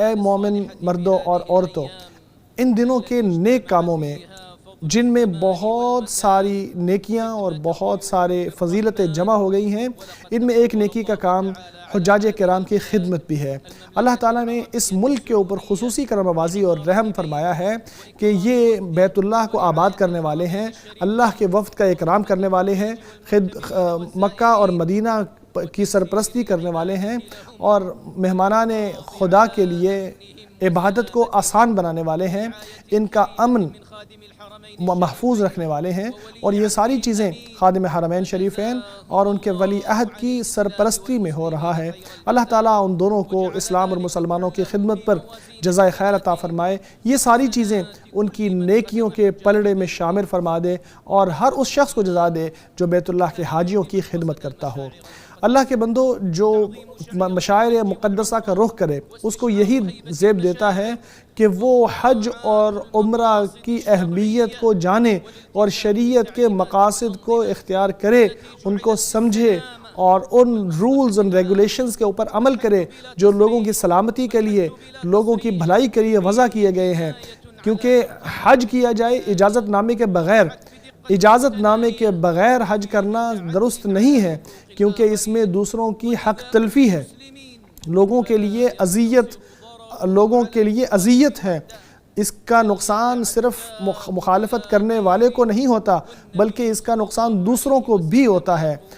اے مومن مردوں اور عورتوں، ان دنوں کے نیک کاموں میں جن میں بہت ساری نیکیاں اور بہت سارے فضیلتیں جمع ہو گئی ہیں، ان میں ایک نیکی کا کام حجاج کرام کی خدمت بھی ہے۔ اللہ تعالیٰ نے اس ملک کے اوپر خصوصی کرم آوازی اور رحم فرمایا ہے کہ یہ بیت اللہ کو آباد کرنے والے ہیں، اللہ کے وفد کا اکرام کرنے والے ہیں، مکہ اور مدینہ کی سرپرستی کرنے والے ہیں، اور مہمانان خدا کے لیے عبادت کو آسان بنانے والے ہیں، ان کا امن محفوظ رکھنے والے ہیں، اور یہ ساری چیزیں خادم حرمین شریفین اور ان کے ولی عہد کی سرپرستی میں ہو رہا ہے۔ اللہ تعالیٰ ان دونوں کو اسلام اور مسلمانوں کی خدمت پر جزائے خیر عطا فرمائے، یہ ساری چیزیں ان کی نیکیوں کے پلڑے میں شامل فرما دے، اور ہر اس شخص کو جزا دے جو بیت اللہ کے حاجیوں کی خدمت کرتا ہو۔ اللہ کے بندو، جو مشاعر مقدسہ کا رخ کرے اس کو یہی زیب دیتا ہے کہ وہ حج اور عمرہ کی اہمیت کو جانے اور شریعت کے مقاصد کو اختیار کرے، ان کو سمجھے اور ان رولز اور ریگولیشنز کے اوپر عمل کرے جو لوگوں کی سلامتی کے لیے، لوگوں کی بھلائی کے لیے وضع کیے گئے ہیں۔ کیونکہ حج کیا جائے اجازت نامے کے بغیر حج کرنا درست نہیں ہے، کیونکہ اس میں دوسروں کی حق تلفی ہے، لوگوں کے لیے اذیت ہے۔ اس کا نقصان صرف مخالفت کرنے والے کو نہیں ہوتا، بلکہ اس کا نقصان دوسروں کو بھی ہوتا ہے۔